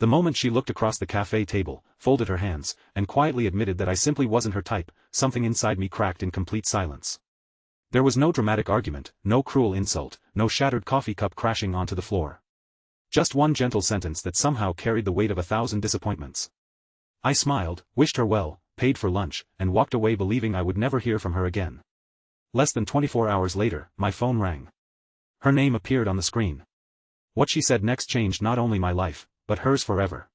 The moment she looked across the cafe table, folded her hands, and quietly admitted that I simply wasn't her type, something inside me cracked in complete silence. There was no dramatic argument, no cruel insult, no shattered coffee cup crashing onto the floor. Just one gentle sentence that somehow carried the weight of 1,000 disappointments. I smiled, wished her well, paid for lunch, and walked away believing I would never hear from her again. Less than 24 hours later, my phone rang. Her name appeared on the screen. What she said next changed not only my life, but hers forever.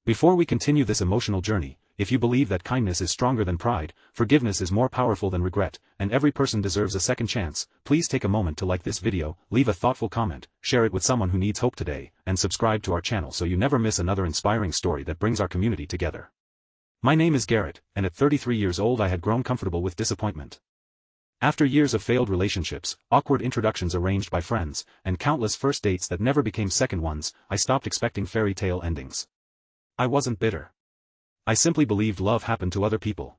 Before we continue this emotional journey, if you believe that kindness is stronger than pride, forgiveness is more powerful than regret, and every person deserves a second chance, please take a moment to like this video, leave a thoughtful comment, share it with someone who needs hope today, and subscribe to our channel so you never miss another inspiring story that brings our community together. My name is Garrett, and at 33 years old I had grown comfortable with disappointment. After years of failed relationships, awkward introductions arranged by friends, and countless first dates that never became second ones, I stopped expecting fairy tale endings. I wasn't bitter. I simply believed love happened to other people.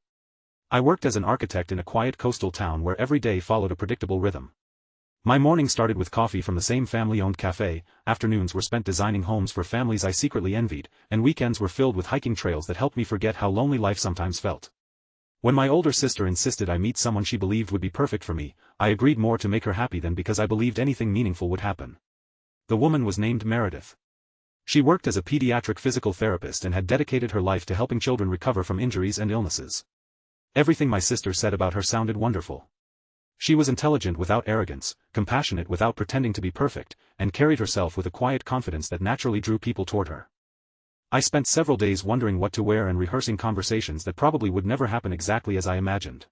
I worked as an architect in a quiet coastal town where every day followed a predictable rhythm. My mornings started with coffee from the same family-owned cafe, afternoons were spent designing homes for families I secretly envied, and weekends were filled with hiking trails that helped me forget how lonely life sometimes felt. When my older sister insisted I meet someone she believed would be perfect for me, I agreed more to make her happy than because I believed anything meaningful would happen. The woman was named Meredith. She worked as a pediatric physical therapist and had dedicated her life to helping children recover from injuries and illnesses. Everything my sister said about her sounded wonderful. She was intelligent without arrogance, compassionate without pretending to be perfect, and carried herself with a quiet confidence that naturally drew people toward her. I spent several days wondering what to wear and rehearsing conversations that probably would never happen exactly as I imagined.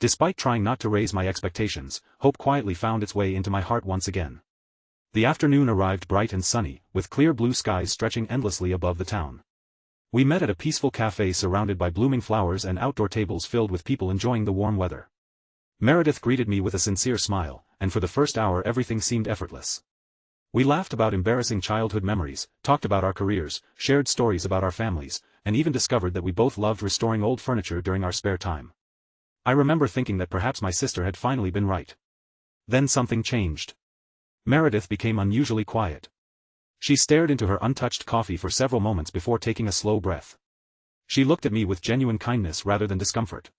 Despite trying not to raise my expectations, hope quietly found its way into my heart once again. The afternoon arrived bright and sunny, with clear blue skies stretching endlessly above the town. We met at a peaceful cafe surrounded by blooming flowers and outdoor tables filled with people enjoying the warm weather. Meredith greeted me with a sincere smile, and for the first hour everything seemed effortless. We laughed about embarrassing childhood memories, talked about our careers, shared stories about our families, and even discovered that we both loved restoring old furniture during our spare time. I remember thinking that perhaps my sister had finally been right. Then something changed. Meredith became unusually quiet. She stared into her untouched coffee for several moments before taking a slow breath. She looked at me with genuine kindness rather than discomfort.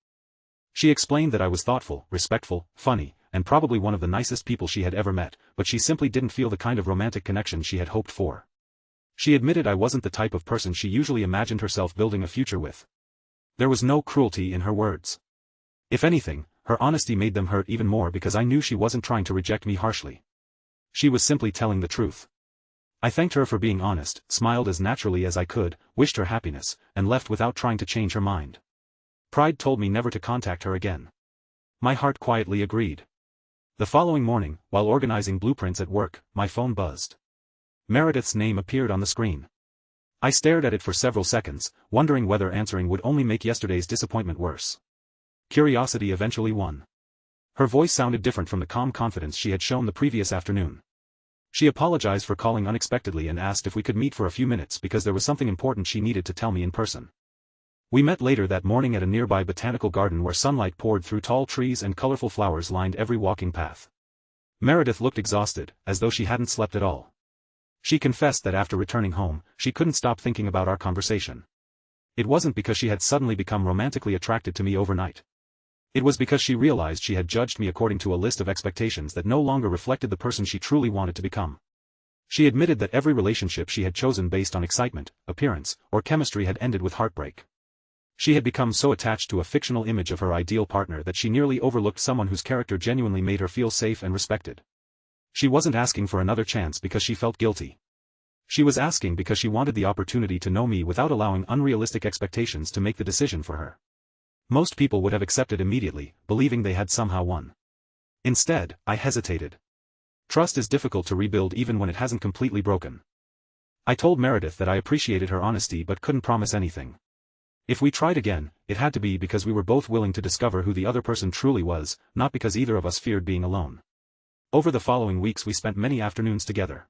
She explained that I was thoughtful, respectful, funny, and probably one of the nicest people she had ever met, but she simply didn't feel the kind of romantic connection she had hoped for. She admitted I wasn't the type of person she usually imagined herself building a future with. There was no cruelty in her words. If anything, her honesty made them hurt even more because I knew she wasn't trying to reject me harshly. She was simply telling the truth. I thanked her for being honest, smiled as naturally as I could, wished her happiness, and left without trying to change her mind. Pride told me never to contact her again. My heart quietly agreed. The following morning, while organizing blueprints at work, my phone buzzed. Meredith's name appeared on the screen. I stared at it for several seconds, wondering whether answering would only make yesterday's disappointment worse. Curiosity eventually won. Her voice sounded different from the calm confidence she had shown the previous afternoon. She apologized for calling unexpectedly and asked if we could meet for a few minutes because there was something important she needed to tell me in person. We met later that morning at a nearby botanical garden where sunlight poured through tall trees and colorful flowers lined every walking path. Meredith looked exhausted, as though she hadn't slept at all. She confessed that after returning home, she couldn't stop thinking about our conversation. It wasn't because she had suddenly become romantically attracted to me overnight. It was because she realized she had judged me according to a list of expectations that no longer reflected the person she truly wanted to become. She admitted that every relationship she had chosen based on excitement, appearance, or chemistry had ended with heartbreak. She had become so attached to a fictional image of her ideal partner that she nearly overlooked someone whose character genuinely made her feel safe and respected. She wasn't asking for another chance because she felt guilty. She was asking because she wanted the opportunity to know me without allowing unrealistic expectations to make the decision for her. Most people would have accepted immediately, believing they had somehow won. Instead, I hesitated. Trust is difficult to rebuild even when it hasn't completely broken. I told Meredith that I appreciated her honesty but couldn't promise anything. If we tried again, it had to be because we were both willing to discover who the other person truly was, not because either of us feared being alone. Over the following weeks we spent many afternoons together.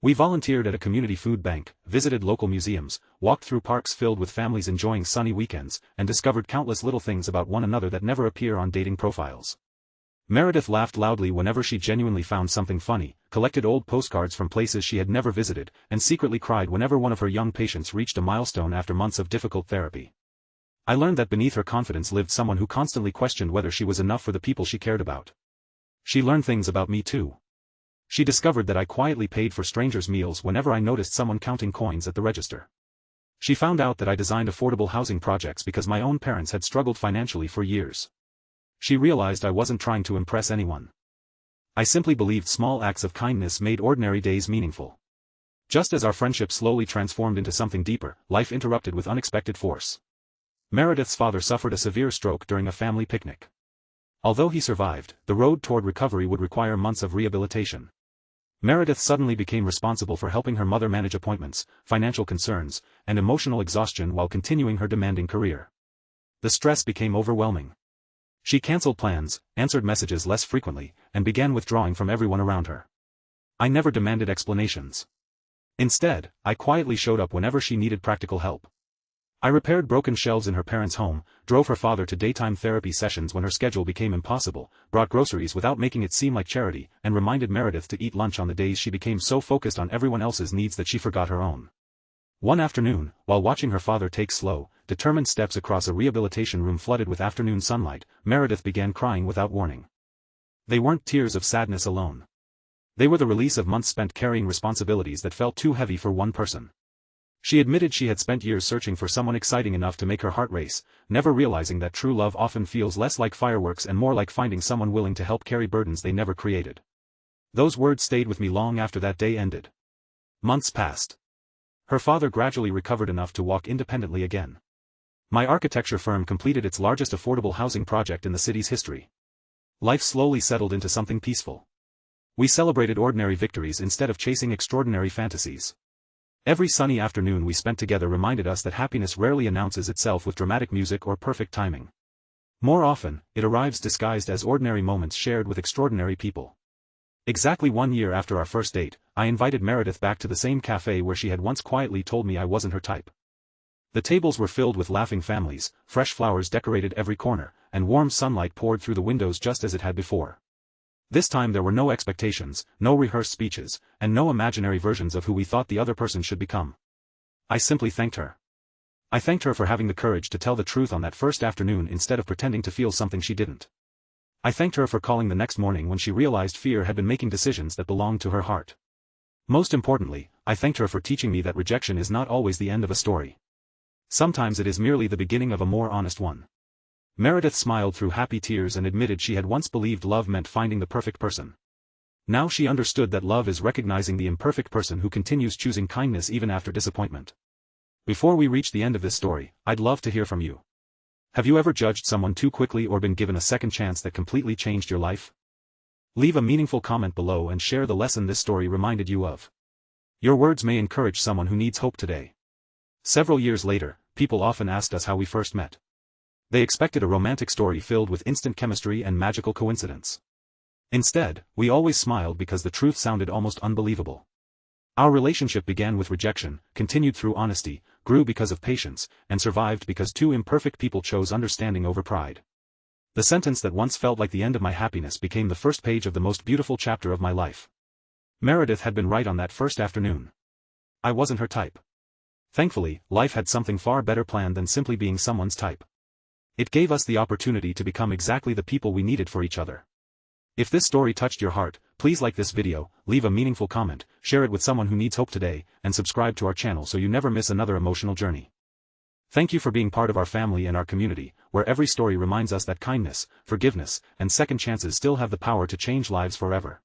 We volunteered at a community food bank, visited local museums, walked through parks filled with families enjoying sunny weekends, and discovered countless little things about one another that never appear on dating profiles. Meredith laughed loudly whenever she genuinely found something funny, collected old postcards from places she had never visited, and secretly cried whenever one of her young patients reached a milestone after months of difficult therapy. I learned that beneath her confidence lived someone who constantly questioned whether she was enough for the people she cared about. She learned things about me too. She discovered that I quietly paid for strangers' meals whenever I noticed someone counting coins at the register. She found out that I designed affordable housing projects because my own parents had struggled financially for years. She realized I wasn't trying to impress anyone. I simply believed small acts of kindness made ordinary days meaningful. Just as our friendship slowly transformed into something deeper, life interrupted with unexpected force. Meredith's father suffered a severe stroke during a family picnic. Although he survived, the road toward recovery would require months of rehabilitation. Meredith suddenly became responsible for helping her mother manage appointments, financial concerns, and emotional exhaustion while continuing her demanding career. The stress became overwhelming. She canceled plans, answered messages less frequently, and began withdrawing from everyone around her. I never demanded explanations. Instead, I quietly showed up whenever she needed practical help. I repaired broken shelves in her parents' home, drove her father to daytime therapy sessions when her schedule became impossible, brought groceries without making it seem like charity, and reminded Meredith to eat lunch on the days she became so focused on everyone else's needs that she forgot her own. One afternoon, while watching her father take slow, determined steps across a rehabilitation room flooded with afternoon sunlight, Meredith began crying without warning. They weren't tears of sadness alone. They were the release of months spent carrying responsibilities that felt too heavy for one person. She admitted she had spent years searching for someone exciting enough to make her heart race, never realizing that true love often feels less like fireworks and more like finding someone willing to help carry burdens they never created. Those words stayed with me long after that day ended. Months passed. Her father gradually recovered enough to walk independently again. My architecture firm completed its largest affordable housing project in the city's history. Life slowly settled into something peaceful. We celebrated ordinary victories instead of chasing extraordinary fantasies. Every sunny afternoon we spent together reminded us that happiness rarely announces itself with dramatic music or perfect timing. More often, it arrives disguised as ordinary moments shared with extraordinary people. Exactly 1 year after our first date, I invited Meredith back to the same cafe where she had once quietly told me I wasn't her type. The tables were filled with laughing families, fresh flowers decorated every corner, and warm sunlight poured through the windows just as it had before. This time there were no expectations, no rehearsed speeches, and no imaginary versions of who we thought the other person should become. I simply thanked her. I thanked her for having the courage to tell the truth on that first afternoon instead of pretending to feel something she didn't. I thanked her for calling the next morning when she realized fear had been making decisions that belonged to her heart. Most importantly, I thanked her for teaching me that rejection is not always the end of a story. Sometimes it is merely the beginning of a more honest one. Meredith smiled through happy tears and admitted she had once believed love meant finding the perfect person. Now she understood that love is recognizing the imperfect person who continues choosing kindness even after disappointment. Before we reach the end of this story, I'd love to hear from you. Have you ever judged someone too quickly or been given a second chance that completely changed your life? Leave a meaningful comment below and share the lesson this story reminded you of. Your words may encourage someone who needs hope today. Several years later, people often asked us how we first met. They expected a romantic story filled with instant chemistry and magical coincidence. Instead, we always smiled because the truth sounded almost unbelievable. Our relationship began with rejection, continued through honesty, grew because of patience, and survived because two imperfect people chose understanding over pride. The sentence that once felt like the end of my happiness became the first page of the most beautiful chapter of my life. Meredith had been right on that first afternoon. I wasn't her type. Thankfully, life had something far better planned than simply being someone's type. It gave us the opportunity to become exactly the people we needed for each other. If this story touched your heart, please like this video, leave a meaningful comment, share it with someone who needs hope today, and subscribe to our channel so you never miss another emotional journey. Thank you for being part of our family and our community, where every story reminds us that kindness, forgiveness, and second chances still have the power to change lives forever.